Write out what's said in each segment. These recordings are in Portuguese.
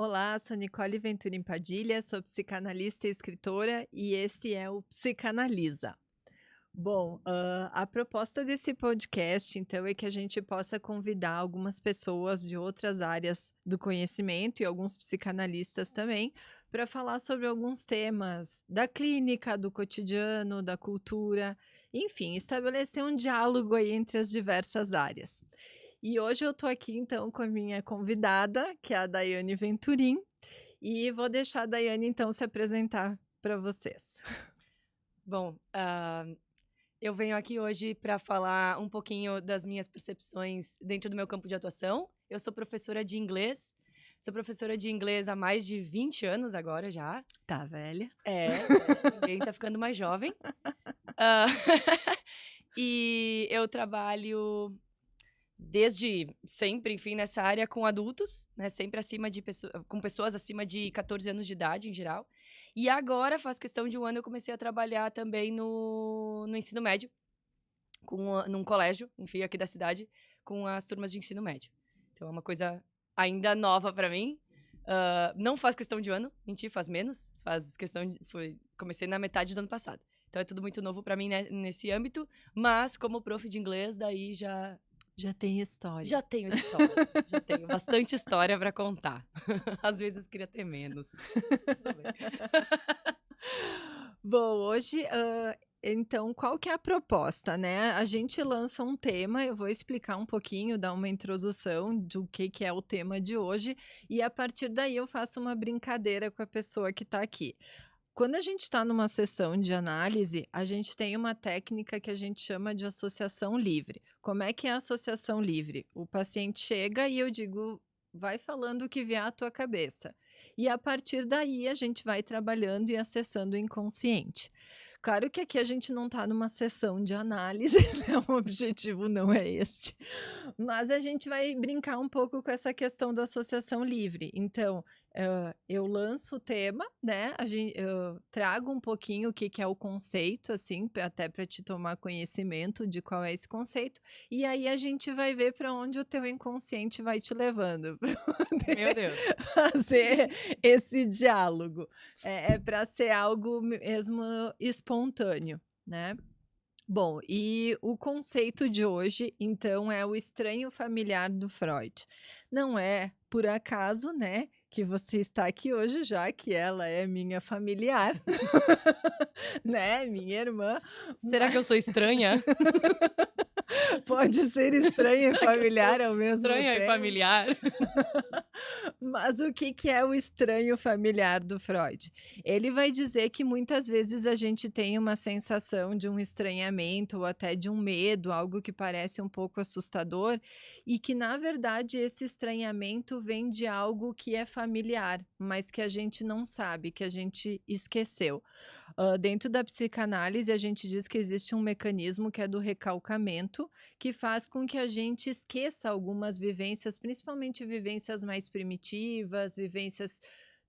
Olá, sou Nicole Venturim Padilha, sou psicanalista e escritora e esse é o Psicanaliza. Bom, a proposta desse podcast, então, é que a gente possa convidar algumas pessoas de outras áreas do conhecimento e alguns psicanalistas também, para falar sobre alguns temas da clínica, do cotidiano, da cultura, enfim, estabelecer um diálogo aí entre as diversas áreas. E hoje eu estou aqui, então, com a minha convidada, que é a Daiane Venturim, e vou deixar a Daiane, então, se apresentar para vocês. Bom, eu venho aqui hoje para falar um pouquinho das minhas percepções dentro do meu campo de atuação. Eu sou professora de inglês. Sou professora de inglês há mais de 20 anos agora já. Tá velha? Ninguém tá ficando mais jovem. Ah, e eu trabalho desde sempre, enfim, nessa área com adultos, né? Sempre com pessoas acima de 14 anos de idade, em geral. E agora, faz questão de um ano, eu comecei a trabalhar também no ensino médio, num colégio, enfim, aqui da cidade, com as turmas de ensino médio. Então é uma coisa ainda nova para mim. Não faz questão de um ano, mentir, faz menos. Comecei na metade do ano passado. Então é tudo muito novo para mim, né, nesse âmbito. Mas como prof de inglês, daí Já tem história. já tenho história. Já tenho bastante história para contar. Às vezes queria ter menos. Tudo bem. Bom, hoje, então, qual que é a proposta, né? A gente lança um tema, eu vou explicar um pouquinho, dar uma introdução do que é o tema de hoje, e a partir daí eu faço uma brincadeira com a pessoa que está aqui. Quando a gente está numa sessão de análise, a gente tem uma técnica que a gente chama de associação livre. Como é que é a associação livre? O paciente chega e eu digo, vai falando o que vier à tua cabeça. E a partir daí a gente vai trabalhando e acessando o inconsciente. Claro que aqui a gente não está numa sessão de análise, né? O objetivo não é este. Mas a gente vai brincar um pouco com essa questão da associação livre. Então, eu lanço o tema, né? Eu trago um pouquinho o que é o conceito, assim, até para te tomar conhecimento de qual é esse conceito. E aí a gente vai ver para onde o teu inconsciente vai te levando, para Meu Deus. fazer esse diálogo. É para ser algo mesmo espontâneo, né? Bom, e o conceito de hoje, então, é o estranho familiar do Freud. Não é por acaso, né, que você está aqui hoje, já que ela é minha familiar, né, minha irmã. Será que eu sou estranha? Pode ser estranha e Será que eu familiar sou ao mesmo estranha e tempo. familiar? Mas o que é o estranho familiar do Freud? Ele vai dizer que muitas vezes a gente tem uma sensação de um estranhamento ou até de um medo, algo que parece um pouco assustador, e que na verdade esse estranhamento vem de algo que é familiar, mas que a gente não sabe, que a gente esqueceu. Dentro da psicanálise, a gente diz que existe um mecanismo que é do recalcamento, que faz com que a gente esqueça algumas vivências, principalmente vivências mais primitivas, vivências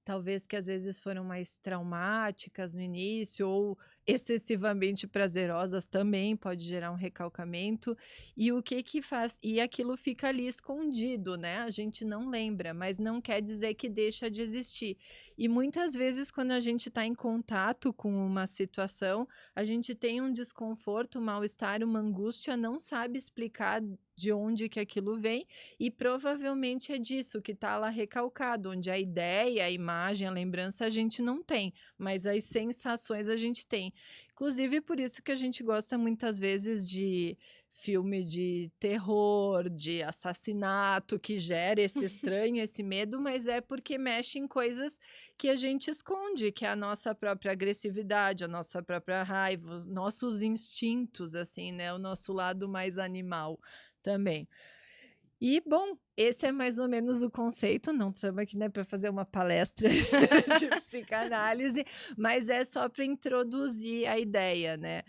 talvez que às vezes foram mais traumáticas no início ou excessivamente prazerosas também pode gerar um recalcamento. E o que faz? E aquilo fica ali escondido, né? A gente não lembra, mas não quer dizer que deixa de existir. E muitas vezes quando a gente está em contato com uma situação, a gente tem um desconforto, um mal-estar, uma angústia, não sabe explicar de onde que aquilo vem, e provavelmente é disso que está lá recalcado, onde a ideia, a imagem, a lembrança a gente não tem, mas as sensações a gente tem. Inclusive por isso que a gente gosta muitas vezes de filme de terror, de assassinato, que gera esse estranho, esse medo, mas é porque mexe em coisas que a gente esconde, que é a nossa própria agressividade, a nossa própria raiva, os nossos instintos, assim, né? O nosso lado mais animal também. E, bom, esse é mais ou menos o conceito, não estamos aqui, né, para fazer uma palestra de psicanálise, mas é só para introduzir a ideia, né,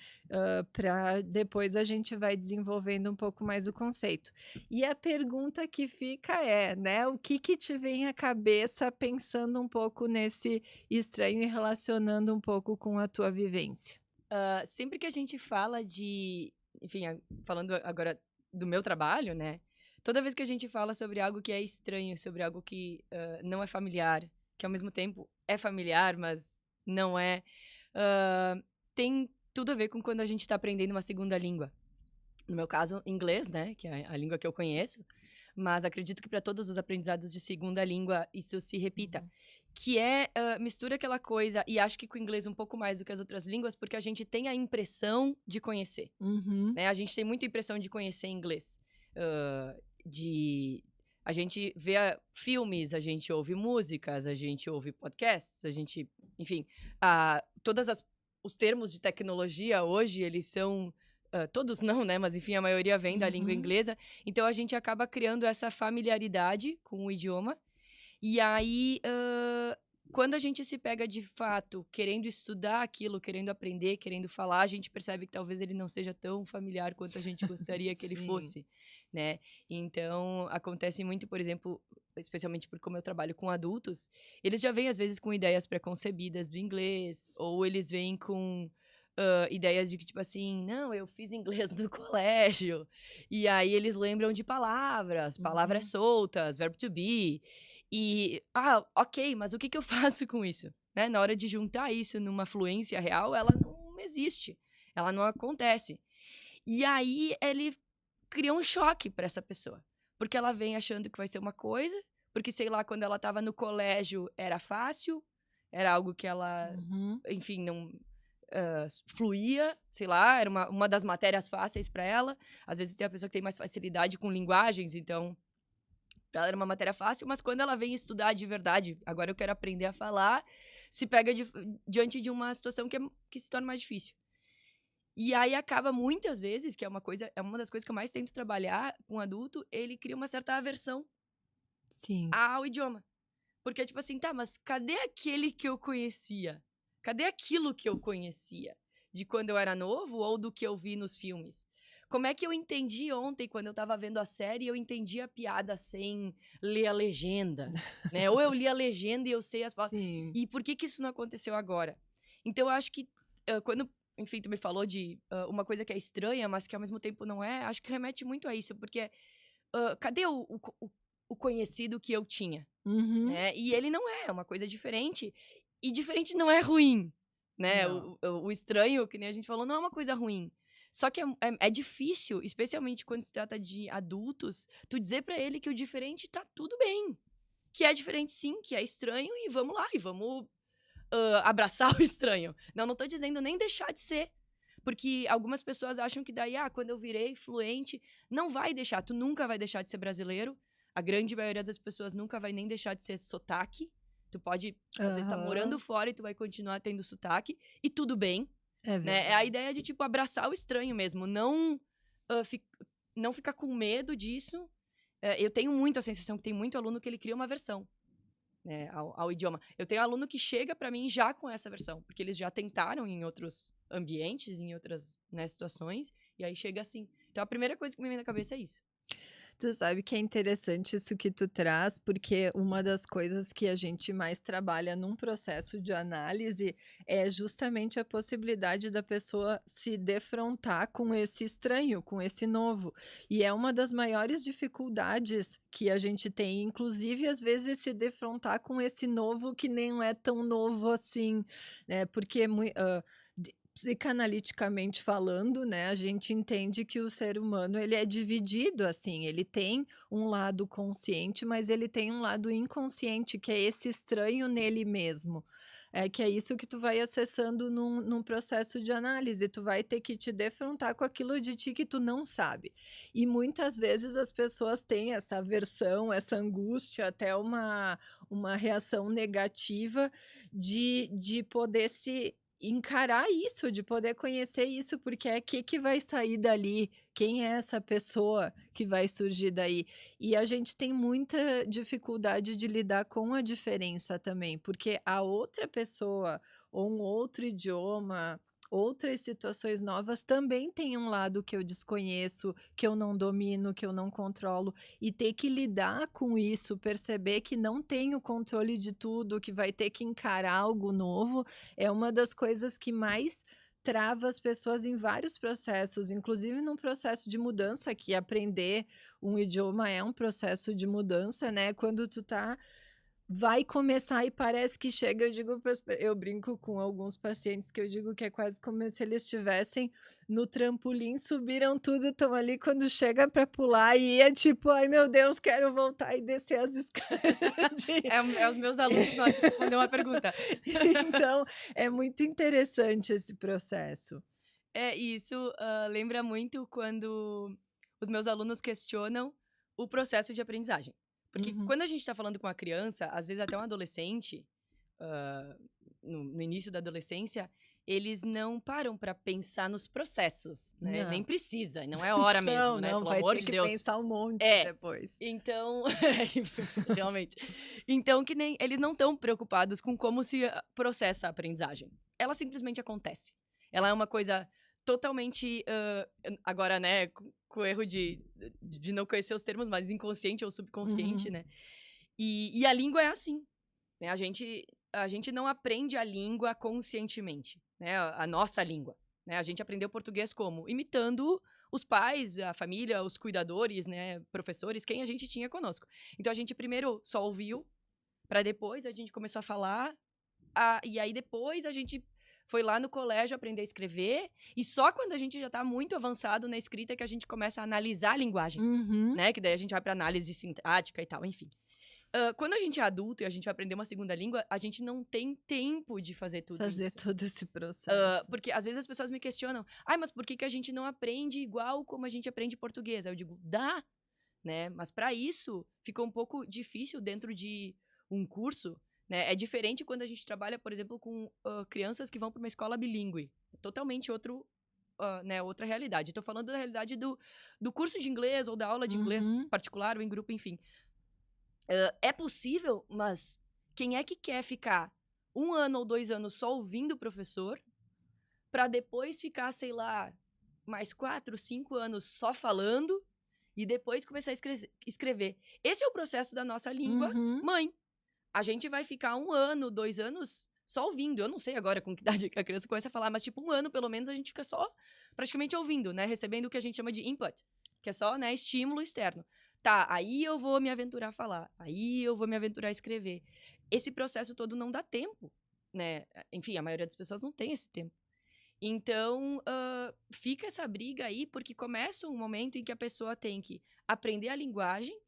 para depois a gente vai desenvolvendo um pouco mais o conceito. E a pergunta que fica é, né, o que te vem à cabeça pensando um pouco nesse estranho e relacionando um pouco com a tua vivência? Sempre que a gente fala falando agora do meu trabalho, né? toda vez que a gente fala sobre algo que é estranho, sobre algo que não é familiar, que ao mesmo tempo é familiar, mas não é, ah, tem tudo a ver com quando a gente está aprendendo uma segunda língua. No meu caso, inglês, né, que é a língua que eu conheço, mas acredito que para todos os aprendizados de segunda língua isso se repita. Que mistura aquela coisa, e acho que com o inglês um pouco mais do que as outras línguas, porque a gente tem a impressão de conhecer, Uhum. né? A gente tem muita impressão de conhecer inglês. Ah, a gente vê filmes, a gente ouve músicas, a gente ouve podcasts, a gente, enfim, os termos de tecnologia hoje, eles são todos não, né? Mas enfim, a maioria vem da língua inglesa. Então a gente acaba criando essa familiaridade com o idioma. E aí, quando a gente se pega de fato querendo estudar aquilo, querendo aprender, querendo falar, a gente percebe que talvez ele não seja tão familiar quanto a gente gostaria que ele Sim. fosse, né? Então, acontece muito, por exemplo, especialmente por como eu trabalho com adultos, eles já vêm às vezes com ideias preconcebidas do inglês, ou eles vêm com ideias de que, tipo assim, não, eu fiz inglês no colégio, e aí eles lembram de palavras soltas, verbo to be, e, ok, mas o que eu faço com isso? Né? Na hora de juntar isso numa fluência real, ela não existe, ela não acontece. E aí ele cria um choque para essa pessoa, porque ela vem achando que vai ser uma coisa, porque, sei lá, quando ela estava no colégio era fácil, era algo que ela, enfim, não fluía, sei lá, era uma das matérias fáceis para ela. Às vezes tem a pessoa que tem mais facilidade com linguagens, então pra ela era uma matéria fácil, mas quando ela vem estudar de verdade, agora eu quero aprender a falar, se pega diante de uma situação que se torna mais difícil. E aí acaba muitas vezes, que é uma das coisas que eu mais tento trabalhar com um adulto, ele cria uma certa aversão Sim. ao idioma. Porque, tipo assim, tá, mas cadê aquele que eu conhecia? Cadê aquilo que eu conhecia? De quando eu era novo ou do que eu vi nos filmes? Como é que eu entendi ontem, quando eu tava vendo a série, eu entendi a piada sem ler a legenda, né? Ou eu li a legenda e eu sei as palavras. Sim. E por que isso não aconteceu agora? Então, eu acho que quando, enfim, tu me falou de uma coisa que é estranha, mas que ao mesmo tempo não é, acho que remete muito a isso, porque cadê o conhecido que eu tinha? Né? E ele não é uma coisa diferente, e diferente não é ruim, né? Não. O estranho, que nem a gente falou, não é uma coisa ruim. Só que é difícil, especialmente quando se trata de adultos, tu dizer pra ele que o diferente tá tudo bem. Que é diferente sim, que é estranho, e vamos lá, e vamos abraçar o estranho. Não tô dizendo nem deixar de ser. Porque algumas pessoas acham que daí, quando eu virei fluente, não vai deixar, tu nunca vai deixar de ser brasileiro. A grande maioria das pessoas nunca vai nem deixar de ser sotaque. Tu pode, às vezes, estar morando fora e tu vai continuar tendo sotaque. E tudo bem, É né? É a verdade. ideia de, tipo, abraçar o estranho mesmo. Não ficar com medo disso. Eu tenho muito a sensação que tem muito aluno que ele cria uma versão, né, ao idioma. Eu tenho aluno que chega pra mim já com essa versão, porque eles já tentaram em outros ambientes, em outras, né, situações, e aí chega assim. Então a primeira coisa que me vem na cabeça é isso. Tu sabe que é interessante isso que tu traz, porque uma das coisas que a gente mais trabalha num processo de análise é justamente a possibilidade da pessoa se defrontar com esse estranho, com esse novo. E é uma das maiores dificuldades que a gente tem, inclusive, às vezes, se defrontar com esse novo que nem é tão novo assim, né? Porque psicanaliticamente falando, né, a gente entende que o ser humano ele é dividido, assim, ele tem um lado consciente, mas ele tem um lado inconsciente, que é esse estranho nele mesmo. É que é isso que tu vai acessando num processo de análise, tu vai ter que te defrontar com aquilo de ti que tu não sabe. E muitas vezes as pessoas têm essa aversão, essa angústia, até uma reação negativa de poder se encarar isso, de poder conhecer isso, porque é que vai sair dali, quem é essa pessoa que vai surgir daí. E a gente tem muita dificuldade de lidar com a diferença também, porque a outra pessoa, ou um outro idioma, outras situações novas também tem um lado que eu desconheço, que eu não domino, que eu não controlo, e ter que lidar com isso, perceber que não tenho controle de tudo, que vai ter que encarar algo novo, é uma das coisas que mais trava as pessoas em vários processos, inclusive num processo de mudança, que aprender um idioma é um processo de mudança, né? Quando tu vai começar e parece que chega, eu brinco com alguns pacientes que eu digo que é quase como se eles estivessem no trampolim, subiram tudo, estão ali, quando chega para pular e é tipo, ai meu Deus, quero voltar e descer as escadas. É os meus alunos na hora de responder uma pergunta. Então, é muito interessante esse processo. Isso lembra muito quando os meus alunos questionam o processo de aprendizagem. Porque quando a gente está falando com uma criança, às vezes até um adolescente, no início da adolescência, eles não param para pensar nos processos, né? Nem precisa, não é hora mesmo, né? Não, Pelo vai amor ter de que Deus. pensar um monte depois. Então, realmente. Então, que nem eles não estão preocupados com como se processa a aprendizagem. Ela simplesmente acontece. Ela é uma coisa totalmente, agora, né, com o erro de não conhecer os termos, mas inconsciente ou subconsciente, né? E a língua é assim, né? A gente não aprende a língua conscientemente, né? A nossa língua, né? A gente aprendeu português como? Imitando os pais, a família, os cuidadores, né? Professores, quem a gente tinha conosco. Então, a gente primeiro só ouviu, para depois a gente começou a falar, e aí depois a gente foi lá no colégio aprender a escrever, e só quando a gente já tá muito avançado na escrita que a gente começa a analisar a linguagem, né? Que daí a gente vai pra análise sintática e tal, enfim. Quando a gente é adulto e a gente vai aprender uma segunda língua, a gente não tem tempo de fazer tudo isso. Fazer todo esse processo. Porque às vezes as pessoas me questionam, mas por que a gente não aprende igual como a gente aprende português? Aí eu digo, dá, né? Mas para isso fica um pouco difícil dentro de um curso, né? É diferente quando a gente trabalha, por exemplo, com crianças que vão para uma escola bilíngue. Totalmente né, outra realidade. Estou falando da realidade do curso de inglês ou da aula de inglês particular ou em grupo, enfim. É possível, mas quem é que quer ficar 1 ano ou 2 anos só ouvindo o professor para depois ficar, sei lá, mais 4, 5 anos só falando e depois começar a escrever? Esse é o processo da nossa língua mãe. A gente vai ficar 1 ano, 2 anos só ouvindo. Eu não sei agora com que idade que a criança começa a falar, mas tipo 1 ano pelo menos a gente fica só praticamente ouvindo, né? Recebendo o que a gente chama de input, que é só, né, estímulo externo. Tá, aí eu vou me aventurar a falar, aí eu vou me aventurar a escrever. Esse processo todo não dá tempo, né? Enfim, a maioria das pessoas não tem esse tempo. Então, fica essa briga aí, porque começa um momento em que a pessoa tem que aprender a linguagem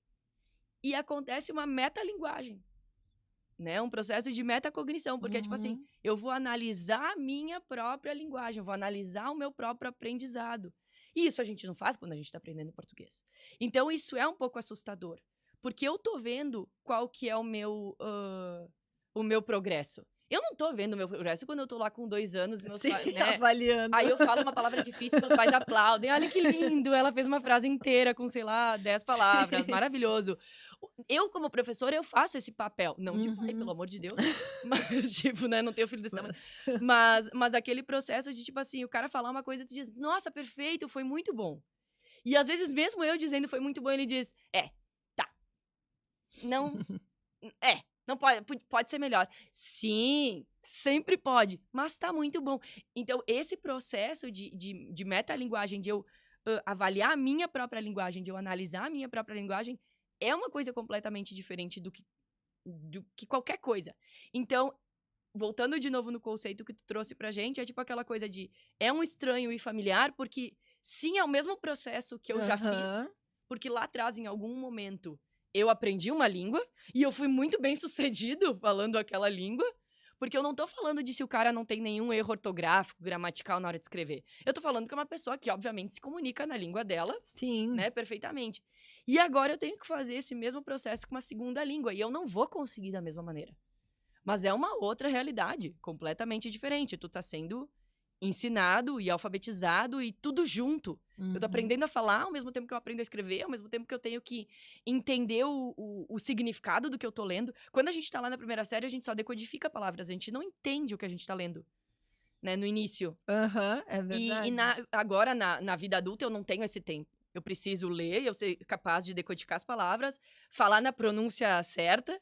e acontece uma metalinguagem, né? Um processo de metacognição, porque é tipo assim, eu vou analisar a minha própria linguagem, eu vou analisar o meu próprio aprendizado. E isso a gente não faz quando a gente está aprendendo português. Então, isso é um pouco assustador. Porque eu tô vendo qual que é o meu progresso. Eu não tô vendo o meu progresso quando eu tô lá com 2 anos, meus pais, né? Avaliando. Aí eu falo uma palavra difícil, meus pais aplaudem. Olha que lindo! Ela fez uma frase inteira com, sei lá, 10 palavras. Maravilhoso. Eu, como professora, eu faço esse papel. Não de pai, pelo amor de Deus. Mas, tipo, né? Não tenho filho desse tamanho. Mas aquele processo de, tipo assim, o cara falar uma coisa e tu diz, nossa, perfeito, foi muito bom. E às vezes, mesmo eu dizendo foi muito bom, ele diz, tá. Não, não pode ser melhor. Sim, sempre pode, mas tá muito bom. Então, esse processo de metalinguagem, de eu avaliar a minha própria linguagem, de eu analisar a minha própria linguagem, é uma coisa completamente diferente do que qualquer coisa. Então, voltando de novo no conceito que tu trouxe pra gente, é tipo aquela coisa de, é um estranho e familiar, porque sim, é o mesmo processo que eu já fiz, porque lá atrás, em algum momento, eu aprendi uma língua e eu fui muito bem sucedido falando aquela língua, porque eu não tô falando de se o cara não tem nenhum erro ortográfico, gramatical na hora de escrever. Eu tô falando que é uma pessoa que, obviamente, se comunica na língua dela, né, perfeitamente. E agora eu tenho que fazer esse mesmo processo com uma segunda língua, e eu não vou conseguir da mesma maneira. Mas é uma outra realidade, completamente diferente. Tu tá sendo ensinado e alfabetizado e tudo junto. Eu tô aprendendo a falar ao mesmo tempo que eu aprendo a escrever, ao mesmo tempo que eu tenho que entender o significado do que eu tô lendo. Quando a gente tá lá na primeira série, a gente só decodifica palavras, a gente não entende o que a gente tá lendo, né, no início. É verdade. E agora, na vida adulta, eu não tenho esse tempo. Eu preciso ler, eu ser capaz de decodificar as palavras, falar na pronúncia certa,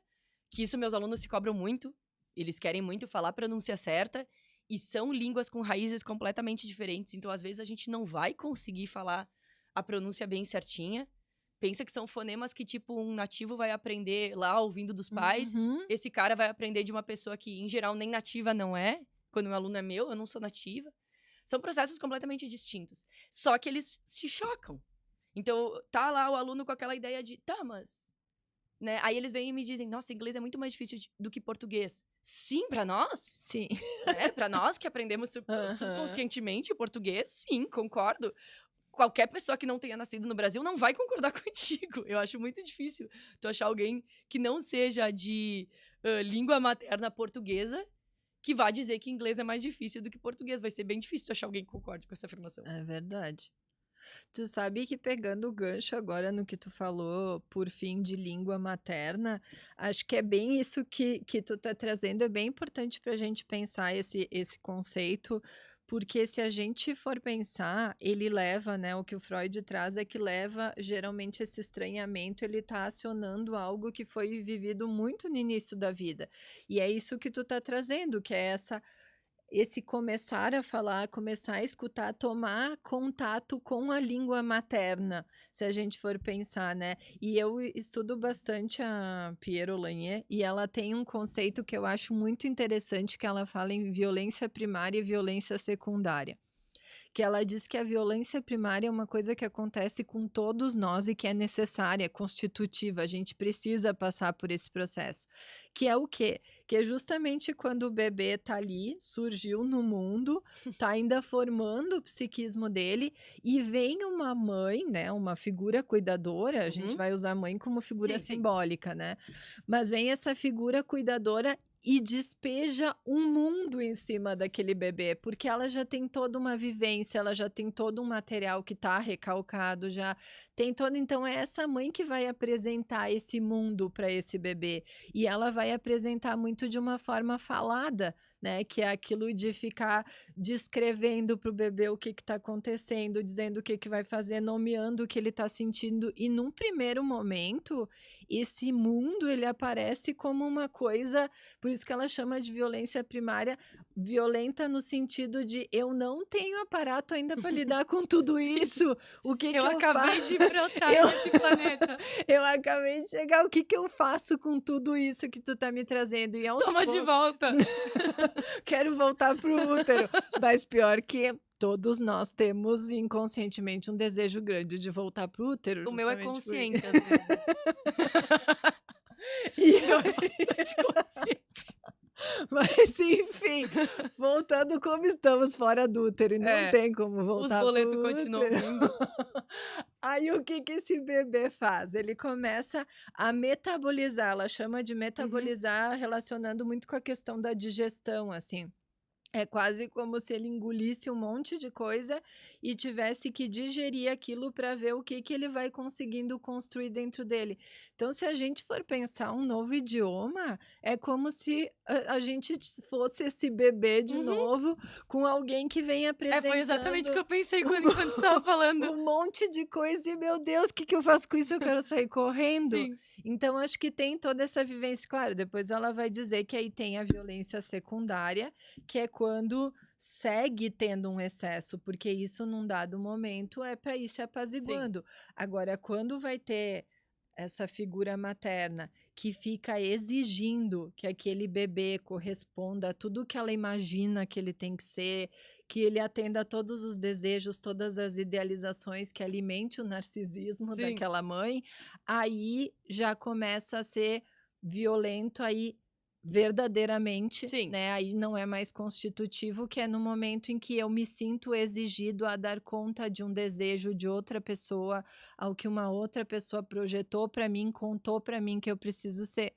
que isso meus alunos se cobram muito. Eles querem muito falar a pronúncia certa. E são línguas com raízes completamente diferentes. Então, às vezes, a gente não vai conseguir falar a pronúncia bem certinha. Pensa que são fonemas que, tipo, um nativo vai aprender lá ouvindo dos pais. Uhum. Esse cara vai aprender de uma pessoa que, em geral, nem nativa não é. Quando um aluno é meu, eu não sou nativa. São processos completamente distintos. Só que eles se chocam. Então, tá lá o aluno com aquela ideia de, tá, mas... Né? Aí eles vêm e me dizem, nossa, inglês é muito mais difícil do que português. Sim, pra nós. Sim. Né? Pra nós que aprendemos Aham. subconscientemente o português, sim, concordo. Qualquer pessoa que não tenha nascido no Brasil não vai concordar contigo. Eu acho muito difícil tu achar alguém que não seja de língua materna portuguesa que vá dizer que inglês é mais difícil do que português. Vai ser bem difícil tu achar alguém que concorde com essa afirmação. É verdade. Tu sabe que pegando o gancho agora no que tu falou, por fim, de língua materna, acho que é bem isso que tu tá trazendo, é bem importante para a gente pensar esse conceito, porque se a gente for pensar, ele leva, né, o que o Freud traz é que leva, geralmente, esse estranhamento, ele tá acionando algo que foi vivido muito no início da vida. E é isso que tu tá trazendo, que é esse começar a falar, começar a escutar, tomar contato com a língua materna, se a gente for pensar, né? E eu estudo bastante a Piero Lanier e ela tem um conceito que eu acho muito interessante, que ela fala em violência primária e violência secundária. Que ela diz que a violência primária é uma coisa que acontece com todos nós e que é necessária, é constitutiva, a gente precisa passar por esse processo. Que é o quê? Que é justamente quando o bebê tá ali, surgiu no mundo, tá ainda formando o psiquismo dele, e vem uma mãe, né, uma figura cuidadora, a gente vai usar a mãe como figura Sim, sim. simbólica, né? Mas vem essa figura cuidadora e despeja um mundo em cima daquele bebê, porque ela já tem toda uma vivência, ela já tem todo um material que tá recalcado, já tem todo. Então é essa mãe que vai apresentar esse mundo para esse bebê, e ela vai apresentar muito de uma forma falada, né, que é aquilo de ficar descrevendo para o bebê o que está acontecendo, dizendo o que vai fazer, nomeando o que ele está sentindo, e num primeiro momento, esse mundo ele aparece como uma coisa, por isso que ela chama de violência primária, violenta no sentido de eu não tenho aparato ainda para lidar com tudo isso, o que Eu eu acabei faço? de brotar nesse planeta. Eu acabei de chegar, o que eu faço com tudo isso que tu tá me trazendo? E aos Toma de volta. Quero voltar pro útero. Mas pior que todos nós temos inconscientemente um desejo grande de voltar pro útero. O meu é justamente por consciente, às vezes. E O meu é bastante consciente. Mas enfim, voltando como estamos fora do útero e não tem como Os voltar boletos pro continuam útero. vindo. Aí o que esse bebê faz? Ele começa a metabolizar, ela chama de metabolizar, relacionando muito com a questão da digestão, assim. É quase como se ele engolisse um monte de coisa e tivesse que digerir aquilo para ver o que ele vai conseguindo construir dentro dele. Então, se a gente for pensar um novo idioma, é como se a gente fosse esse bebê de novo, com alguém que vem Foi exatamente o que apresentando eu pensei quando tu estava falando. um monte de coisa e, meu Deus, o que eu faço com isso? Eu quero sair correndo. Sim. Então, acho que tem toda essa vivência. Claro, depois ela vai dizer que aí tem a violência secundária, que é quando segue tendo um excesso, porque isso num dado momento é para ir se apaziguando. Agora, quando vai ter essa figura materna que fica exigindo que aquele bebê corresponda a tudo que ela imagina que ele tem que ser, que ele atenda a todos os desejos, todas as idealizações, que alimente o narcisismo daquela mãe, aí já começa a ser violento, aí verdadeiramente, Sim. né? Aí não é mais constitutivo, que é no momento em que eu me sinto exigido a dar conta de um desejo de outra pessoa, ao que uma outra pessoa projetou para mim, contou para mim que eu preciso ser.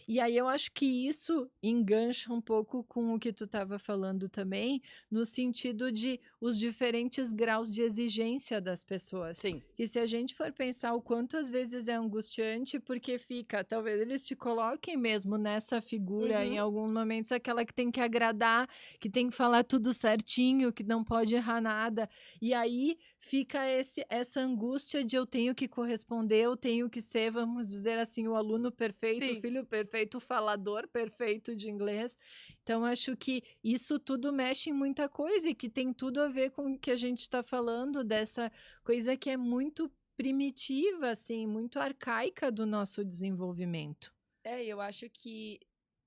E aí eu acho que isso engancha um pouco com o que tu estava falando também, no sentido de os diferentes graus de exigência das pessoas. Sim. E se a gente for pensar o quanto às vezes é angustiante, porque fica, talvez eles te coloquem mesmo nessa figura insegura, em alguns momentos aquela que tem que agradar, que tem que falar tudo certinho, que não pode errar nada. E aí fica essa angústia de eu tenho que corresponder, eu tenho que ser, vamos dizer assim, o aluno perfeito, o Sim. filho perfeito, o falador perfeito de inglês. Então acho que isso tudo mexe em muita coisa e que tem tudo a ver com o que a gente está falando, dessa coisa que é muito primitiva, assim, muito arcaica do nosso desenvolvimento. Eu acho que,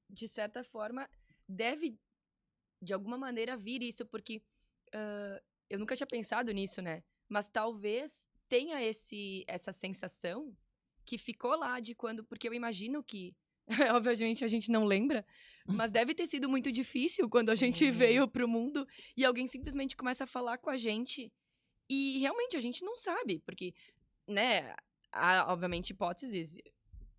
de certa forma, deve, de alguma maneira, vir isso, porque eu nunca tinha pensado nisso, né? Mas talvez tenha essa sensação que ficou lá de quando. Porque eu imagino que, obviamente, a gente não lembra, mas deve ter sido muito difícil quando a gente Sim. veio pro mundo e alguém simplesmente começa a falar com a gente. E realmente a gente não sabe, porque, né, há, obviamente, hipóteses.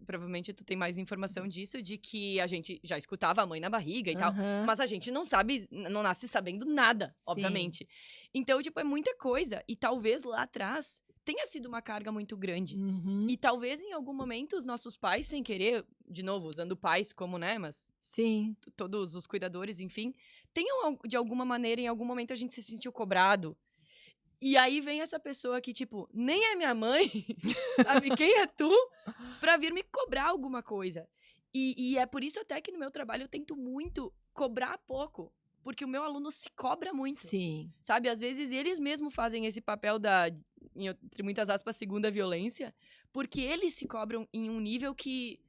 Provavelmente tu tem mais informação disso, de que a gente já escutava a mãe na barriga e tal. Aham. Mas a gente não sabe, não nasce sabendo nada, Sim. obviamente. Então, tipo, é muita coisa. E talvez lá atrás tenha sido uma carga muito grande. Uhum. E talvez em algum momento os nossos pais, sem querer, de novo, usando pais como, né, mas Sim. todos os cuidadores, enfim, tenham, de alguma maneira, em algum momento a gente se sentiu cobrado. E aí vem essa pessoa que, tipo, nem é minha mãe, sabe? Quem é tu pra vir me cobrar alguma coisa? E é por isso até que no meu trabalho eu tento muito cobrar pouco. Porque o meu aluno se cobra muito, Sim. sabe? Às vezes eles mesmos fazem esse papel da, entre muitas aspas, segunda violência. Porque eles se cobram em um nível que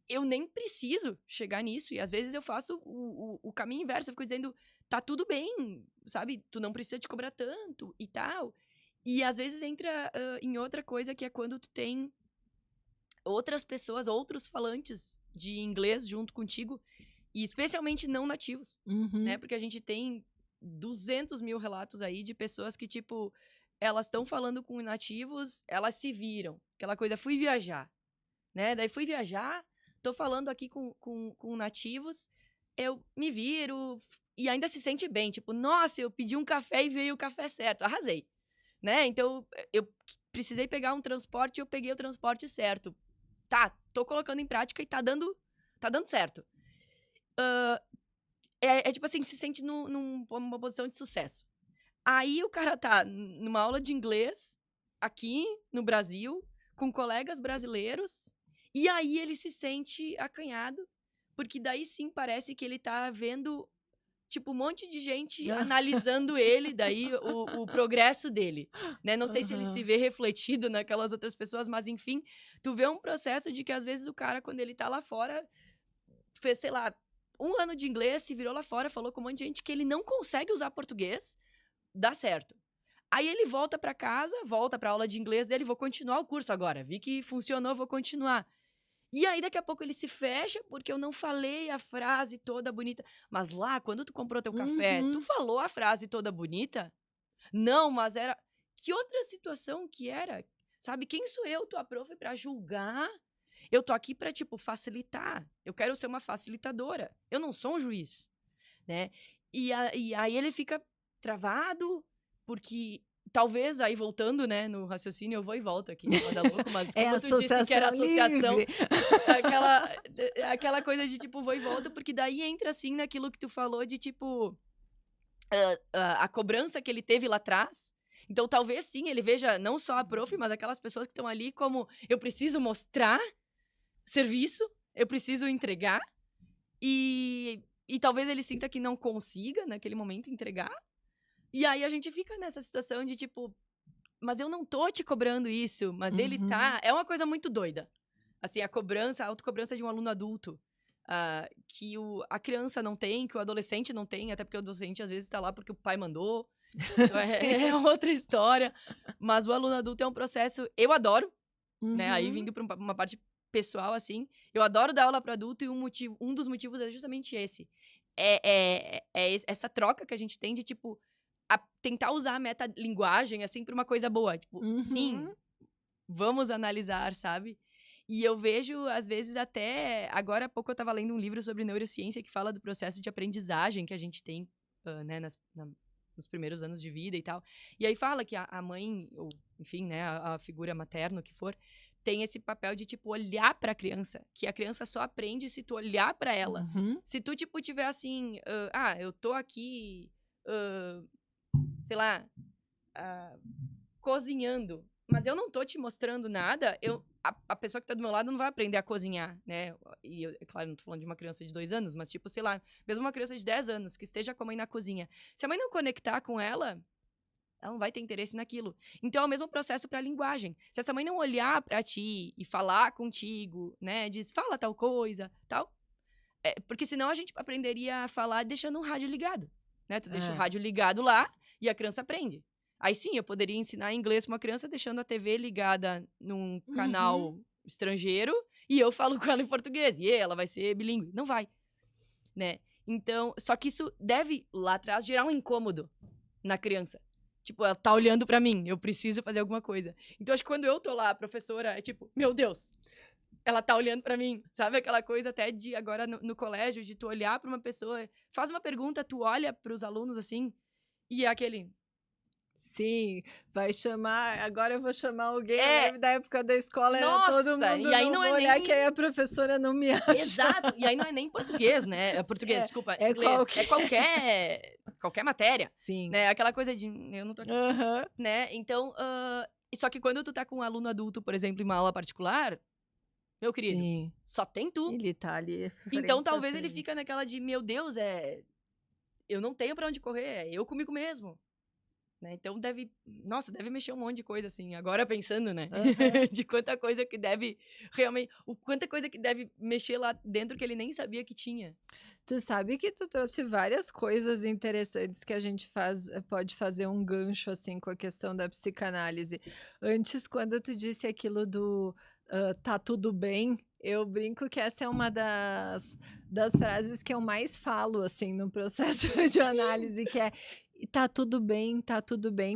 eu nem preciso chegar nisso. E às vezes eu faço o caminho inverso. Eu fico dizendo, tá tudo bem, sabe? Tu não precisa te cobrar tanto e tal. E às vezes entra em outra coisa, que é quando tu tem outras pessoas, outros falantes de inglês junto contigo. E especialmente não nativos, né? Uhum. Porque a gente tem 200 mil relatos aí de pessoas que, tipo, elas estão falando com nativos, elas se viram. Aquela coisa, fui viajar, né? Daí fui viajar, tô falando aqui com nativos, eu me viro e ainda se sente bem. Tipo, nossa, eu pedi um café e veio o café certo. Arrasei, né? Então, eu precisei pegar um transporte e eu peguei o transporte certo. Tá, tô colocando em prática e tá dando certo. É tipo assim, se sente numa posição de sucesso. Aí o cara tá numa aula de inglês, aqui no Brasil, com colegas brasileiros, e aí ele se sente acanhado, porque daí sim parece que ele tá vendo, tipo, um monte de gente analisando ele, daí o progresso dele, né? Não sei se ele se Aham. vê refletido naquelas outras pessoas, mas enfim, tu vê um processo de que às vezes o cara, quando ele tá lá fora, fez, sei lá, 1 ano de inglês, se virou lá fora, falou com um monte de gente que ele não consegue usar português, dá certo. Aí ele volta pra casa, volta pra aula de inglês dele, vou continuar o curso agora. Vi que funcionou, vou continuar. E aí daqui a pouco ele se fecha porque eu não falei a frase toda bonita. Mas lá, quando tu comprou teu café, tu Uhum. falou a frase toda bonita? Não, mas era... Que outra situação que era? Sabe, quem sou eu, tua prof, pra julgar? Eu tô aqui pra, tipo, facilitar. Eu quero ser uma facilitadora. Eu não sou um juiz, né? E aí ele fica travado, porque talvez, aí voltando, né, no raciocínio, eu vou e volto aqui, que manda louco, mas É como tu disse que era associação associação, livre. aquela, aquela coisa de, tipo, vou e volto, porque daí entra, assim, naquilo que tu falou de, tipo, a cobrança que ele teve lá atrás. Então, talvez, sim, ele veja não só a prof, mas aquelas pessoas que estão ali como, eu preciso mostrar serviço, eu preciso entregar, e talvez ele sinta que não consiga, naquele momento, entregar. E aí a gente fica nessa situação de, tipo, mas eu não tô te cobrando isso, mas ele tá. Uhum. É uma coisa muito doida. Assim, a cobrança, a autocobrança de um aluno adulto. Que a criança não tem, que o adolescente não tem, até porque o adolescente às vezes tá lá porque o pai mandou. Então é Sim. outra história. Mas o aluno adulto é um processo. Eu adoro, né? Aí Uhum. vindo pra uma parte pessoal, assim. Eu adoro dar aula para adulto e um dos motivos é justamente esse. Essa troca que a gente tem de, tipo, tentar usar a metalinguagem, assim, pra uma coisa boa. Tipo, sim, Uhum. vamos analisar, sabe? E eu vejo, às vezes, até... Agora há pouco eu tava lendo um livro sobre neurociência que fala do processo de aprendizagem que a gente tem, né, nos primeiros anos de vida e tal. E aí fala que a mãe, ou enfim, né, a figura materna, o que for, tem esse papel de, tipo, olhar pra criança, que a criança só aprende se tu olhar pra ela. Uhum. Se tu, tipo, tiver assim, eu tô aqui, sei lá, cozinhando, mas eu não tô te mostrando nada, a pessoa que tá do meu lado não vai aprender a cozinhar, né? E, claro, não tô falando de uma criança de 2 anos, mas, tipo, sei lá, mesmo uma criança de 10 anos que esteja com a mãe na cozinha. Se a mãe não conectar com ela não vai ter interesse naquilo. Então, é o mesmo processo pra linguagem. Se essa mãe não olhar pra ti e falar contigo, né, diz, fala tal coisa, tal, porque senão a gente aprenderia a falar deixando o rádio ligado, né? Tu deixa o rádio ligado lá e a criança aprende. Aí sim, eu poderia ensinar inglês pra uma criança deixando a TV ligada num canal estrangeiro e eu falo com ela em português. E ela vai ser bilíngue. Não vai, né? Então, só que isso deve, lá atrás, gerar um incômodo na criança. Tipo, ela tá olhando pra mim, eu preciso fazer alguma coisa. Então, acho que quando eu tô lá, a professora, é tipo, meu Deus, ela tá olhando pra mim. Sabe aquela coisa até de agora no colégio, de tu olhar pra uma pessoa, faz uma pergunta, tu olha pros alunos assim, e é aquele... Sim, vai chamar. Agora eu vou chamar alguém. Eu É, lembro da época da escola, era todo nossa, mundo, e aí não não vou é olhar que nem... aí a professora não me acha. Exato, e aí não é nem português, né? É português, desculpa, É inglês. qualquer. É qualquer matéria, Sim. né? Aquela coisa de, eu não tô aqui, Aham. né? Então, só que quando tu tá com um aluno adulto, por exemplo, em uma aula particular, meu querido, Sim. só tem tu. Ele tá ali Então, frente a talvez ele fica frente. naquela de, meu Deus, eu não tenho pra onde correr, é eu comigo mesmo. Né? Então, deve mexer um monte de coisa, assim. Agora pensando, né? Aham. De quanta coisa que deve, realmente, quanta coisa que deve mexer lá dentro que ele nem sabia que tinha. Tu sabe que tu trouxe várias coisas interessantes que a gente pode fazer um gancho, assim, com a questão da psicanálise. Antes, quando tu disse aquilo do tá tudo bem, eu brinco que essa é uma das frases que eu mais falo, assim, no processo de análise, que é tá tudo bem,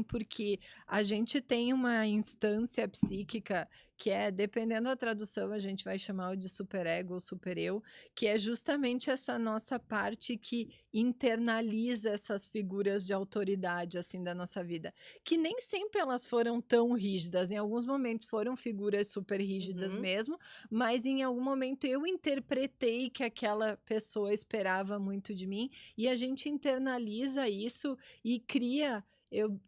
porque a gente tem uma instância psíquica que é, dependendo da tradução, a gente vai chamar de superego ou supereu, que é justamente essa nossa parte que internaliza essas figuras de autoridade, assim, da nossa vida, que nem sempre elas foram tão rígidas, em alguns momentos foram figuras super rígidas Uhum. mesmo, mas em algum momento eu interpretei que aquela pessoa esperava muito de mim, e a gente internaliza isso e cria.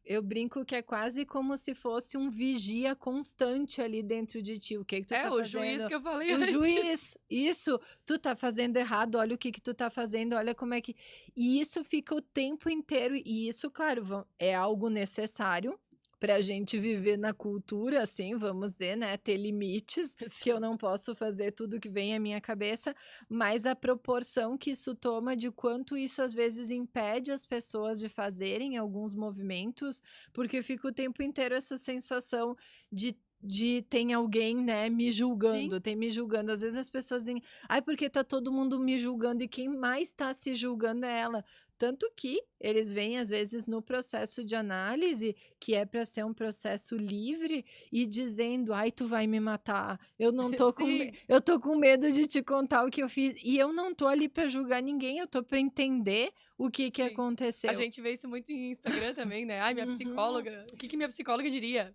Eu brinco que é quase como se fosse um vigia constante ali dentro de ti. O que que tu tá O juiz fazendo? que eu falei O antes. juiz, isso, tu tá fazendo errado, olha o que que tu tá fazendo, olha como é que... E isso fica o tempo inteiro, e isso, claro, é algo necessário pra gente viver na cultura, assim, vamos dizer, né, ter limites, que eu não posso fazer tudo que vem à minha cabeça, mas a proporção que isso toma de quanto isso às vezes impede as pessoas de fazerem alguns movimentos, porque fica o tempo inteiro essa sensação de tem alguém, né, me Sim. julgando, tem me julgando. Às vezes as pessoas dizem, ai, porque tá todo mundo me julgando e quem mais tá se julgando é ela. Tanto que eles vêm, às vezes, no processo de análise, que é para ser um processo livre, e dizendo, ai, tu vai me matar, eu não tô Sim. eu tô com medo de te contar o que eu fiz. E eu não tô ali para julgar ninguém, eu tô para entender o que Sim. aconteceu. A gente vê isso muito em Instagram também, né? Ai, minha Uhum. psicóloga. O que minha psicóloga diria?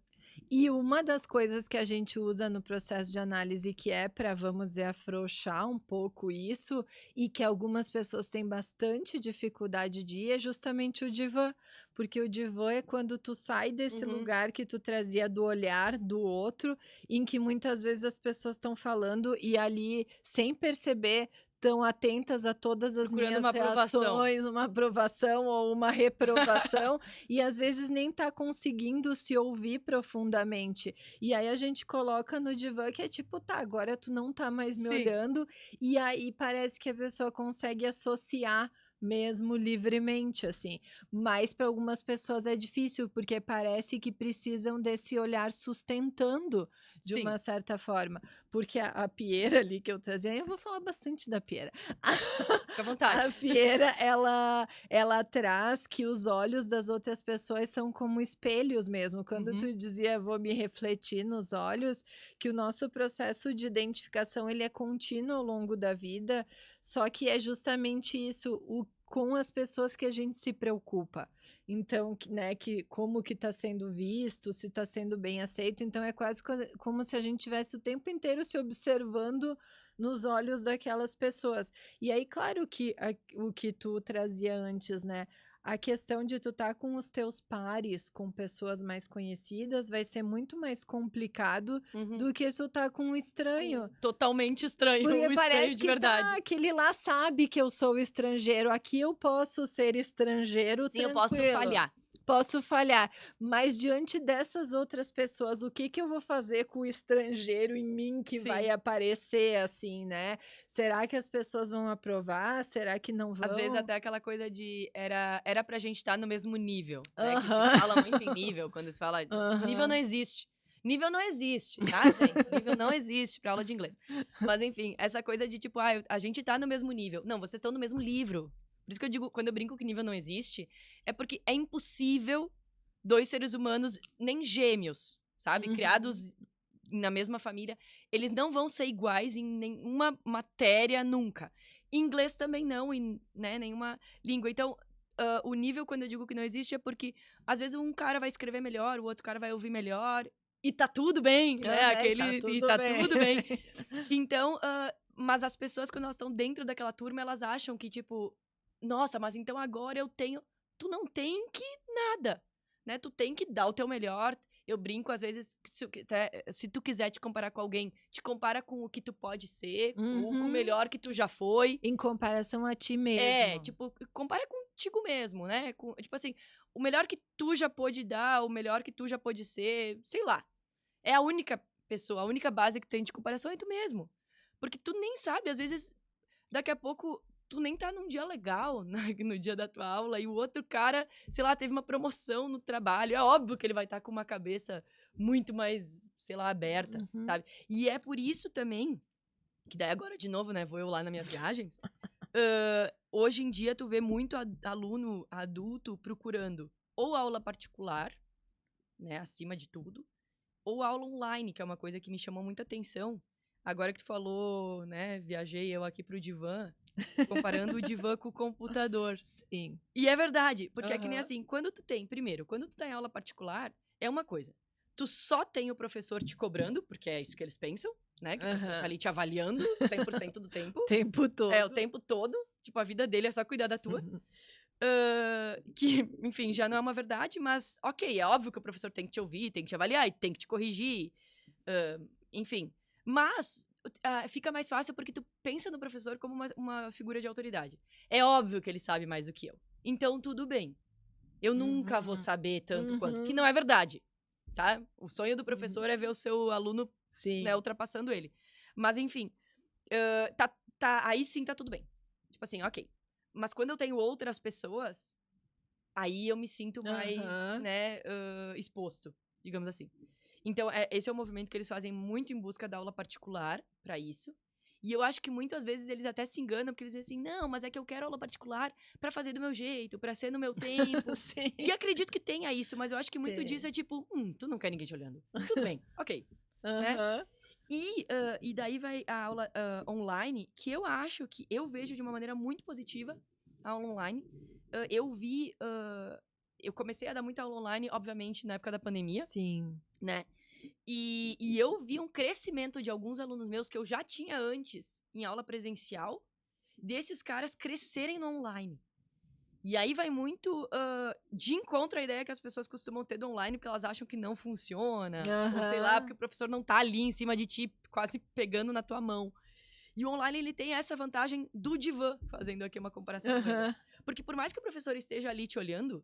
E uma das coisas que a gente usa no processo de análise que é para, vamos dizer, afrouxar um pouco isso, e que algumas pessoas têm bastante dificuldade de ir, é justamente o divã. Porque o divã é quando tu sai desse lugar que tu trazia do olhar do outro, em que muitas vezes as pessoas estão falando e ali, sem perceber, estão atentas a todas as Procurando minhas uma aprovação. reações, uma aprovação ou uma reprovação, e às vezes nem tá conseguindo se ouvir profundamente. E aí a gente coloca no divã que é tipo, tá, agora tu não tá mais me Sim. olhando, e aí parece que a pessoa consegue associar mesmo livremente, assim. Mas para algumas pessoas é difícil, porque parece que precisam desse olhar sustentando de Sim. uma certa forma. Porque a Pieira ali que eu trazia, eu vou falar bastante da Pieira. Fica à vontade. A Pieira, ela traz que os olhos das outras pessoas são como espelhos mesmo. Quando tu dizia, vou me refletir nos olhos, que o nosso processo de identificação, ele é contínuo ao longo da vida, só que é justamente isso, com as pessoas que a gente se preocupa. Então, né, que como que está sendo visto, se está sendo bem aceito. Então é quase como se a gente tivesse o tempo inteiro se observando nos olhos daquelas pessoas. E aí, claro que o que tu trazia antes, né? A questão de tu estar com os teus pares, com pessoas mais conhecidas, vai ser muito mais complicado Uhum. do que tu tá com um estranho. Totalmente estranho, Porque um parece estranho de que verdade. aquele lá sabe que eu sou estrangeiro, aqui eu posso ser estrangeiro Sim, eu posso tranquilo, falhar. posso falhar, mas diante dessas outras pessoas, o que que eu vou fazer com o estrangeiro em mim que vai Sim. aparecer assim, né? Será que as pessoas vão aprovar? Será que não Às vezes vão? até aquela coisa de era pra gente estar no mesmo nível, né, que se Aham. fala muito em nível, quando se fala nível não Aham. existe. Nível não existe, tá, gente? Nível não existe pra aula de inglês. Mas enfim, essa coisa de tipo: "Ah, a gente tá no mesmo nível". Não, vocês estão no mesmo livro. Por isso que eu digo, quando eu brinco que nível não existe, é porque é impossível 2 seres humanos, nem gêmeos, sabe, Uhum. criados na mesma família, eles não vão ser iguais em nenhuma matéria nunca. Inglês também não, em, né, nenhuma língua. Então, o nível, quando eu digo que não existe, é porque às vezes um cara vai escrever melhor, o outro cara vai ouvir melhor, e tá tudo bem, né? Aham, e tá Aquele. E tudo tá bem. tudo bem. Então, mas as pessoas, quando elas estão dentro daquela turma, elas acham que, tipo, nossa, mas então agora eu tenho. Tu não tem que nada, né? Tu tem que dar o teu melhor. Eu brinco, às vezes, se tu quiser te comparar com alguém, te compara com o que tu pode ser, ou com o Uhum. melhor que tu já foi. Em comparação a ti É, mesmo. tipo, compara contigo mesmo, né? Tipo assim, o melhor que tu já pôde dar, o melhor que tu já pôde ser, sei lá. É a única pessoa, a única base que tu tem de comparação é tu mesmo. Porque tu nem sabe, às vezes, daqui a pouco, tu nem tá num dia legal, né, no dia da tua aula, e o outro cara, sei lá, teve uma promoção no trabalho. É óbvio que ele vai estar com uma cabeça muito mais, sei lá, aberta, Uhum. sabe? E é por isso também, que daí agora de novo, né, vou eu lá nas minhas viagens. Hoje em dia tu vê muito aluno adulto procurando ou aula particular, né, acima de tudo, ou aula online, que é uma coisa que me chamou muita atenção. Agora que tu falou, né, viajei eu aqui pro divã, comparando o divã com o computador. Sim. E é verdade, porque é que nem Aham. assim, quando tu tá em aula particular, é uma coisa. Tu só tem o professor te cobrando, porque é isso que eles pensam, né, que o professor tá Aham. ali te avaliando 100% do tempo. O tempo É, o todo. tempo todo. Tipo, a vida dele é só cuidar da tua. Uhum. Que, enfim, já não é uma verdade, mas ok, é óbvio que o professor tem que te ouvir, tem que te avaliar e tem que te corrigir. Enfim. Mas fica mais fácil porque tu pensa no professor como uma figura de autoridade. É óbvio que ele sabe mais do que eu. Então, tudo bem. Eu nunca vou Uhum. saber tanto quanto. Que Uhum. não é verdade, tá? O sonho do Uhum. professor é ver o seu aluno, né, Sim. ultrapassando ele. Mas, enfim, aí sim tá tudo bem. Tipo assim, ok. Mas quando eu tenho outras pessoas, aí eu me sinto mais, Aham. né, exposto, digamos assim. Então, esse é o movimento que eles fazem muito em busca da aula particular pra isso. E eu acho que muitas vezes eles até se enganam, porque eles dizem assim, não, mas é que eu quero aula particular pra fazer do meu jeito, pra ser no meu tempo. E Sim. acredito que tenha isso, mas eu acho que muito disso Sim. é tipo, tu não quer ninguém te olhando. Tudo bem, ok, né? Aham. E daí vai a aula online, que eu acho que eu vejo de uma maneira muito positiva a aula online. Eu comecei a dar muita aula online, obviamente, na época da pandemia, Sim. né? E eu vi um crescimento de alguns alunos meus que eu já tinha antes em aula presencial, desses caras crescerem no online. E aí vai muito de encontro à ideia que as pessoas costumam ter do online, porque elas acham que não funciona, ou sei lá, porque Aham. o professor não tá ali em cima de ti, quase pegando na tua mão. E o online, ele tem essa vantagem do divã, fazendo aqui uma comparação com ele. Aham. Porque por mais que o professor esteja ali te olhando,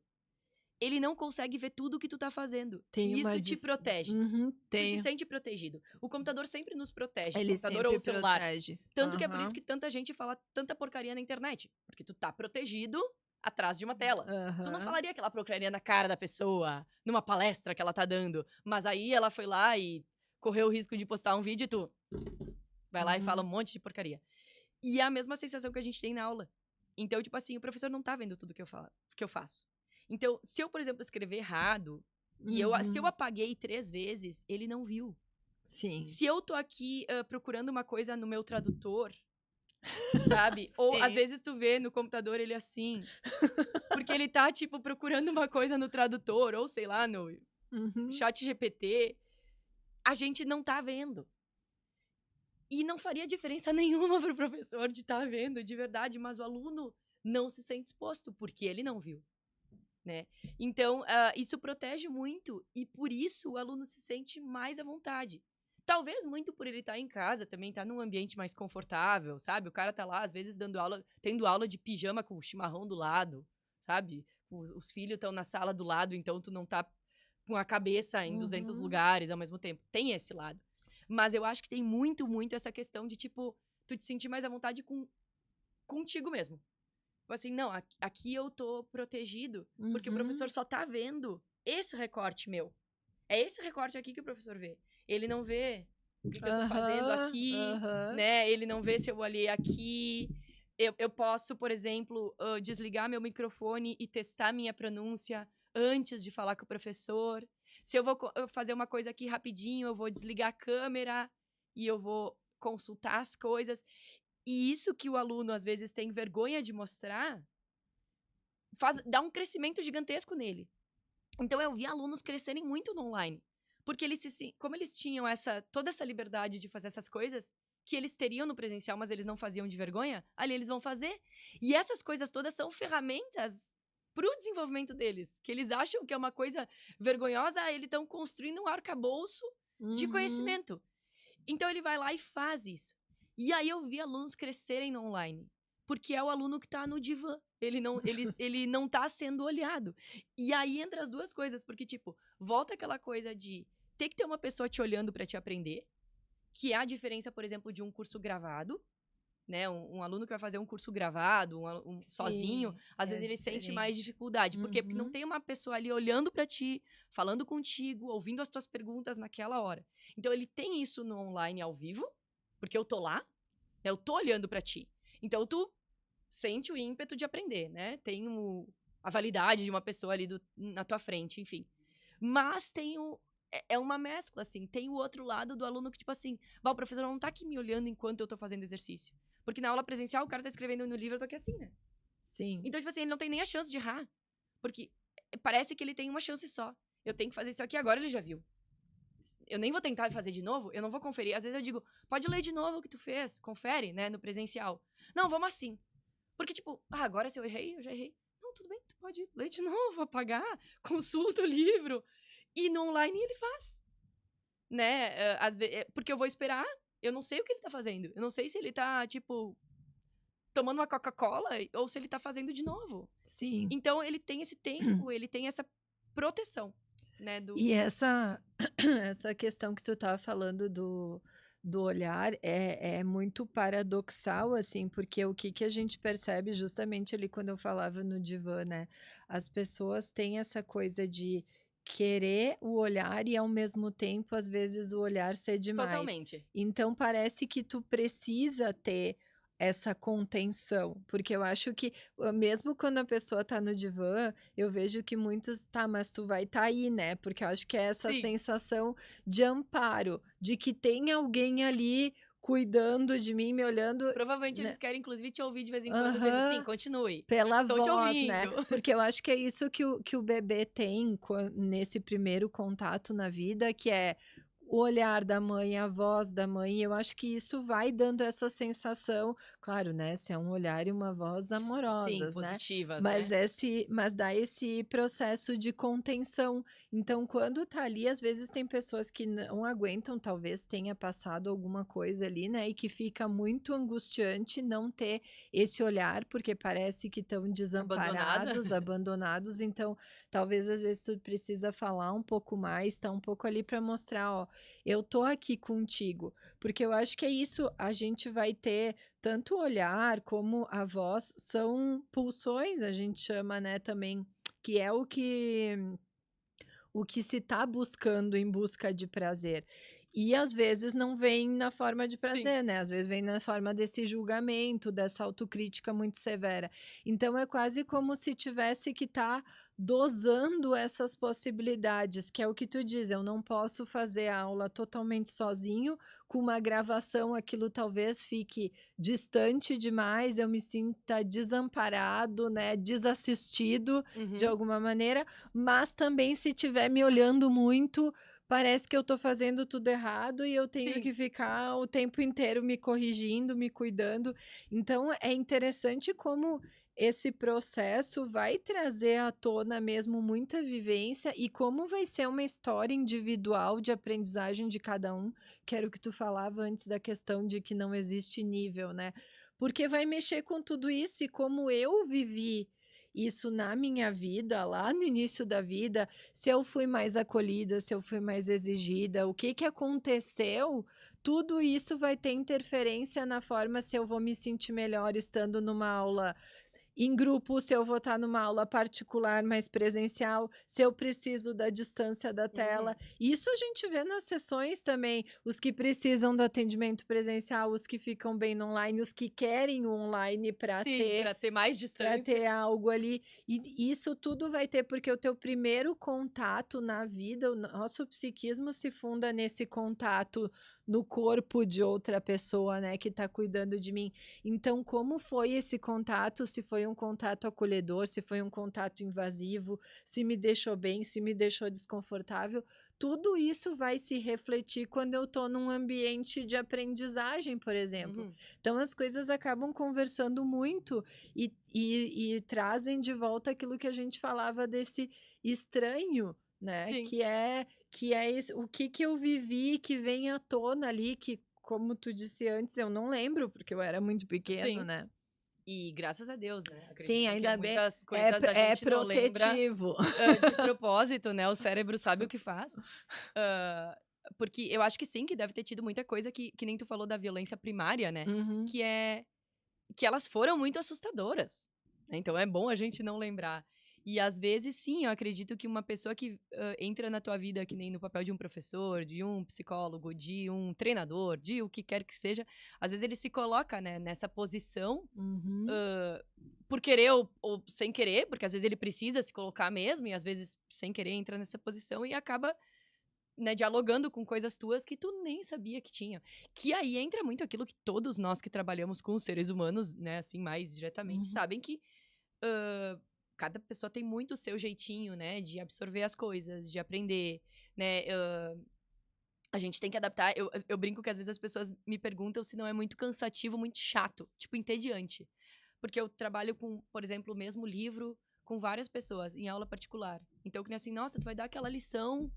ele não consegue ver tudo o que tu tá fazendo. Tem E uma isso te protege. Uhum, Tu te tem. sente protegido. O computador sempre nos protege, Ele computador ou sempre o celular. protege. Tanto que é por isso Aham. que tanta gente fala tanta porcaria na internet. Porque tu tá protegido atrás de uma tela. Tu não Aham. falaria aquela porcaria na cara da pessoa, numa palestra que ela tá dando. Mas aí ela foi lá e correu o risco de postar um vídeo e tu vai lá e fala um Uhum. monte de porcaria. E é a mesma sensação que a gente tem na aula. Então, tipo assim, o professor não tá vendo tudo que eu faço. Então, se eu, por exemplo, escrever errado, se eu Uhum. apaguei 3 vezes, ele não viu. Sim. Se eu tô aqui procurando uma coisa no meu tradutor, sabe? Ou, às Sim. vezes, tu vê no computador ele assim, porque ele tá, tipo, procurando uma coisa no tradutor, ou sei lá, no Uhum. chat GPT. A gente não tá vendo. E não faria diferença nenhuma pro professor de estar vendo, de verdade, mas o aluno não se sente exposto, porque ele não viu, né? Então, isso protege muito e por isso o aluno se sente mais à vontade. Talvez muito por ele estar em casa, também estar num ambiente mais confortável, sabe? O cara tá lá, às vezes, dando aula, tendo aula de pijama com o chimarrão do lado, sabe? Os filhos estão na sala do lado, então tu não tá com a cabeça em 200 Uhum. lugares ao mesmo tempo. Tem esse lado. Mas eu acho que tem muito, muito essa questão de, tipo, tu te sentir mais à vontade contigo mesmo. Tipo assim, não, aqui eu tô protegido, porque o Uhum. professor só tá vendo esse recorte meu. É esse recorte aqui que o professor vê. Ele não vê o que eu tô fazendo Aham, aqui, aham. né? Ele não vê se eu olhei aqui. Eu posso, por exemplo, desligar meu microfone e testar minha pronúncia antes de falar com o professor. Se eu vou fazer uma coisa aqui rapidinho, eu vou desligar a câmera e eu vou consultar as coisas. E isso que o aluno, às vezes, tem vergonha de mostrar, dá um crescimento gigantesco nele. Então, eu vi alunos crescerem muito no online. Porque como eles tinham toda essa liberdade de fazer essas coisas, que eles teriam no presencial, mas eles não faziam de vergonha, ali eles vão fazer. E essas coisas todas são ferramentas para o desenvolvimento deles. Que eles acham que é uma coisa vergonhosa, eles estão construindo um arcabouço de Uhum. conhecimento. Então ele vai lá e faz isso. E aí eu vi alunos crescerem no online. Porque é o aluno que tá no divã. Ele não tá sendo olhado. E aí entra as duas coisas, porque, tipo, volta aquela coisa de ter que ter uma pessoa te olhando para te aprender, que é a diferença, por exemplo, de um curso gravado, né? Um aluno que vai fazer um curso gravado, sozinho, Sim, às é vezes ele sente mais diferente. dificuldade. Por quê? Porque não Uhum. tem uma pessoa ali olhando para ti, falando contigo, ouvindo as tuas perguntas naquela hora. Então ele tem isso no online ao vivo, porque eu tô lá, né? Eu tô olhando para ti. Então tu sente o ímpeto de aprender, né? Tem a validade de uma pessoa ali na tua frente, enfim. Mas tem é uma mescla, assim. Tem o outro lado do aluno que, tipo assim, o professor não tá aqui me olhando enquanto eu tô fazendo exercício. Porque na aula presencial, o cara tá escrevendo no livro, eu tô aqui assim, né? Sim. Então, tipo assim, ele não tem nem a chance de errar. Porque parece que ele tem uma chance só. Eu tenho que fazer isso aqui, agora ele já viu. Eu nem vou tentar fazer de novo, eu não vou conferir. Às vezes eu digo, pode ler de novo o que tu fez, confere, né, no presencial. Não, vamos assim. Porque, tipo, agora se eu errei, eu já errei. Não, tudo bem, tu pode ler de novo, apagar, consulta o livro. E no online ele faz, né? Porque eu vou esperar, eu não sei o que ele tá fazendo. Eu não sei se ele tá, tipo, tomando uma Coca-Cola ou se ele tá fazendo de novo. Sim. Então ele tem esse tempo, ele tem essa proteção, né? E essa essa questão que tu estava falando do olhar é muito paradoxal, assim, porque o que que a gente percebe justamente ali quando eu falava no divã, né, as pessoas têm essa coisa de querer o olhar e ao mesmo tempo, às vezes, o olhar ser demais. Totalmente. Então parece que tu precisa ter essa contenção, porque eu acho que, mesmo quando a pessoa tá no divã, eu vejo que muitos: "Tá, mas tu vai estar aí, né", porque eu acho que é essa Sim. sensação de amparo, de que tem alguém ali cuidando de mim, me olhando, Provavelmente né. eles querem, inclusive, te ouvir de vez em quando, dizendo, sim, Aham. continue. Pela Estou te voz, né, ouvindo. porque eu acho que é isso que o bebê tem nesse primeiro contato na vida, que é o olhar da mãe, a voz da mãe, e eu acho que isso vai dando essa sensação, claro, né, se é um olhar e uma voz Sim, amorosas, né, positivas, né? mas dá esse processo de contenção. Então quando tá ali, às vezes tem pessoas que não aguentam, talvez tenha passado alguma coisa ali, né, e que fica muito angustiante não ter esse olhar, porque parece que estão Abandonada. desamparados, abandonados, então talvez às vezes tu precisa falar um pouco mais, tá um pouco ali para mostrar: "Ó, eu tô aqui contigo", porque eu acho que é isso, a gente vai ter tanto o olhar como a voz, são pulsões, a gente chama, né, também, que é o que se está buscando em busca de prazer. E às vezes não vem na forma de Sim. prazer, né, às vezes vem na forma desse julgamento, dessa autocrítica muito severa. Então é quase como se tivesse que estar dosando essas possibilidades, que é o que tu diz, eu não posso fazer a aula totalmente sozinho, com uma gravação aquilo talvez fique distante demais, eu me sinta desamparado, né, desassistido de Uhum. alguma maneira, mas também se estiver me olhando muito, parece que eu tô fazendo tudo errado e eu tenho Sim. que ficar o tempo inteiro me corrigindo, me cuidando. Então é interessante como esse processo vai trazer à tona mesmo muita vivência e como vai ser uma história individual de aprendizagem de cada um, que era o que tu falava antes da questão de que não existe nível, né? Porque vai mexer com tudo isso e como eu vivi isso na minha vida, lá no início da vida, se eu fui mais acolhida, se eu fui mais exigida, o que que aconteceu, tudo isso vai ter interferência na forma se eu vou me sentir melhor estando numa aula em grupo, se eu vou estar numa aula particular mais presencial, se eu preciso da distância da tela. Uhum. Isso a gente vê nas sessões também, os que precisam do atendimento presencial, os que ficam bem no online, os que querem o online Sim, pra ter mais para distância. ter algo ali. E isso tudo vai ter, porque o teu primeiro contato na vida, o nosso psiquismo se funda nesse contato no corpo de outra pessoa, né, que está cuidando de mim. Então, como foi esse contato? Se foi um contato acolhedor, se foi um contato invasivo, se me deixou bem, se me deixou desconfortável, tudo isso vai se refletir quando eu estou num ambiente de aprendizagem, por exemplo. Uhum. Então, as coisas acabam conversando muito e trazem de volta aquilo que a gente falava desse estranho, né? Sim, Que é o que que eu vivi que vem à tona ali, que, como tu disse antes, eu não lembro, porque eu era muito pequeno, sim. né? E graças a Deus, né, Sim, acredito que ainda bem, muitas coisas a é gente não lembra, protetivo. de propósito, né, o cérebro sabe o que faz. Hã, porque eu acho que sim, que deve ter tido muita coisa que nem tu falou da violência primária, né, Uhum. que é que elas foram muito assustadoras, né, então é bom a gente não lembrar. E às vezes sim, eu acredito que uma pessoa que, entra na tua vida que nem no papel de um professor, de um psicólogo, de um treinador, de o que quer que seja, às vezes ele se coloca, né, nessa posição, Uhum. hã, por querer ou sem querer, porque às vezes ele precisa se colocar mesmo e às vezes sem querer entra nessa posição e acaba, né, dialogando com coisas tuas que tu nem sabia que tinha. Que aí entra muito aquilo que todos nós que trabalhamos com os seres humanos, né, assim, mais diretamente, Uhum. sabem que, cada pessoa tem muito o seu jeitinho, né, de absorver as coisas, de aprender, né, a gente tem que adaptar. Eu brinco que às vezes as pessoas me perguntam se não é muito cansativo, muito chato, tipo, entediante. Porque eu trabalho com, por exemplo, o mesmo livro com várias pessoas em aula particular. Então, que nem assim, nossa, tu vai dar aquela lição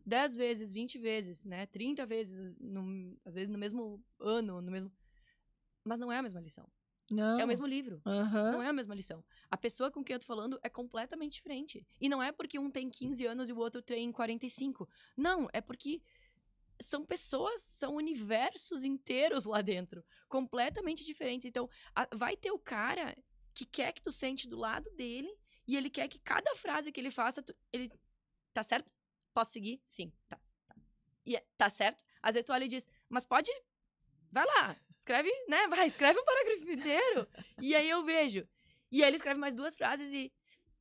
10 vezes, 20 vezes, né? 30 vezes, às vezes no mesmo ano, no mesmo. Mas não é a mesma lição. É o Não. mesmo livro. Não Aham. é a mesma lição. A pessoa com quem eu tô falando é completamente diferente. E não é porque um tem 15 anos e o outro tem 45. Não, é porque são pessoas, são universos inteiros lá dentro, completamente diferentes. Então, vai ter o cara que quer que tu sente do lado dele e ele quer que cada frase que ele faça, ele tá certo? Posso seguir? Sim, tá. E tá certo? Às vezes tu olha e diz, mas pode, vai lá, escreve, né? Vai, escreve um parágrafo inteiro. E aí eu vejo. E aí ele escreve mais duas frases e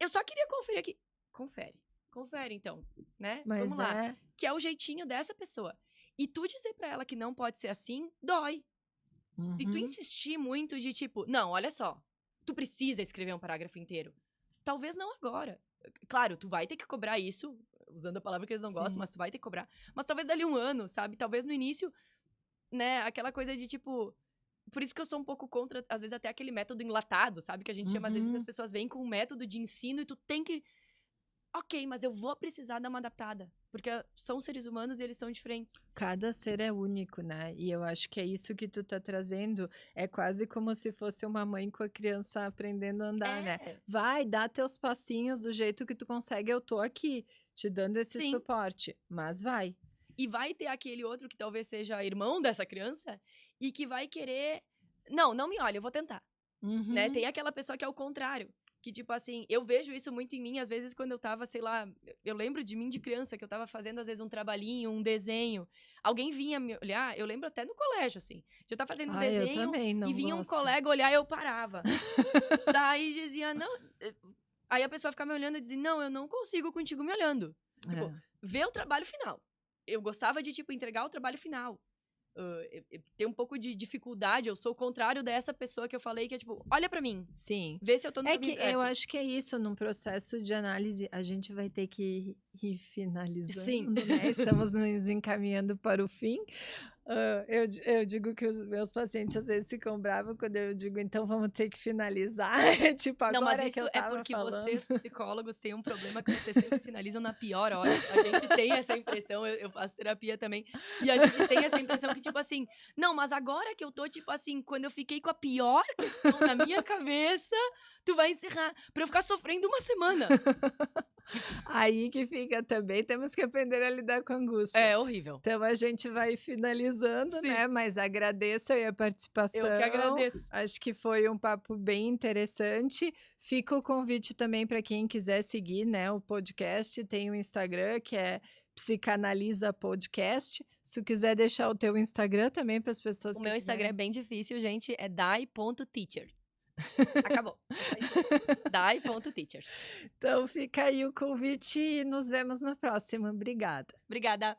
eu só queria conferir aqui. Confere. Confere então, né? Vamos Mas lá. é. Que é o jeitinho dessa pessoa. E tu dizer pra ela que não pode ser assim, dói. Se tu Uhum. insistir muito de tipo, não, olha só, tu precisa escrever um parágrafo inteiro. Talvez não agora. Claro, tu vai ter que cobrar isso, usando a palavra que eles não gostam, Sim. mas tu vai ter que cobrar. Mas talvez dali um ano, sabe? Talvez no início, né, aquela coisa de tipo. Por isso que eu sou um pouco contra, às vezes, até aquele método enlatado, sabe? Que a gente chama, às vezes, as Uhum. pessoas vêm com um método de ensino e tu tem que. Ok, mas eu vou precisar dar uma adaptada. Porque são seres humanos e eles são diferentes. Cada ser é único, né? E eu acho que é isso que tu tá trazendo. É quase como se fosse uma mãe com a criança aprendendo a andar, né? É, Vai, dá teus passinhos do jeito que tu consegue. Eu tô aqui te dando esse sim. suporte, mas vai. E vai ter aquele outro que talvez seja irmão dessa criança e que vai querer. Não, não me olha, eu vou tentar. Né? Uhum. Tem aquela pessoa que é o contrário. que, tipo assim, eu vejo isso muito em mim, às vezes, quando eu tava, sei lá, eu lembro de mim de criança, que eu tava fazendo, às vezes, um trabalhinho, um desenho, alguém vinha me olhar, eu lembro até no colégio, assim, de eu tava fazendo um Ah, eu desenho, também e não vinha um gosto. colega olhar e eu parava. Daí dizia, não... Aí a pessoa ficava me olhando e dizia, não, eu não consigo contigo me olhando. Tipo, É. ver o trabalho final. Eu gostava de, tipo, entregar o trabalho final. Eu tenho um pouco de dificuldade, eu sou o contrário dessa pessoa que eu falei, que é tipo, olha pra mim, Sim. vê se eu tô no É caminho que eu certo. acho que é isso, num processo de análise, a gente vai ter que ir finalizando, Sim. né? Estamos nos encaminhando para o fim. Eu digo que os meus pacientes às vezes ficam bravos quando eu digo, então vamos ter que finalizar. Tipo, Não, mas agora que isso eu é tava porque falando. vocês, psicólogos, têm um problema que vocês sempre finalizam na pior hora. A gente tem essa impressão, eu faço terapia também, e a gente tem essa impressão que, tipo assim, não, mas agora que eu tô, tipo assim, quando eu fiquei com a pior questão na minha cabeça, tu vai encerrar, pra eu ficar sofrendo uma semana. Aí que fica também, temos que aprender a lidar com a angústia. É horrível. Então a gente vai finalizando, Sim. né? Mas agradeço aí a participação. Eu que agradeço. Acho que foi um papo bem interessante. Fica o convite também para quem quiser seguir, né, o podcast. Tem o Instagram, que é Psicanaliza Podcast. Se tu quiser deixar o teu Instagram também para as pessoas O que meu Instagram é quiserem. bem difícil, gente, é dai.teacher. Acabou. É só isso. Dai.teacher. Então fica aí o convite e nos vemos no próximo. Obrigada. Obrigada.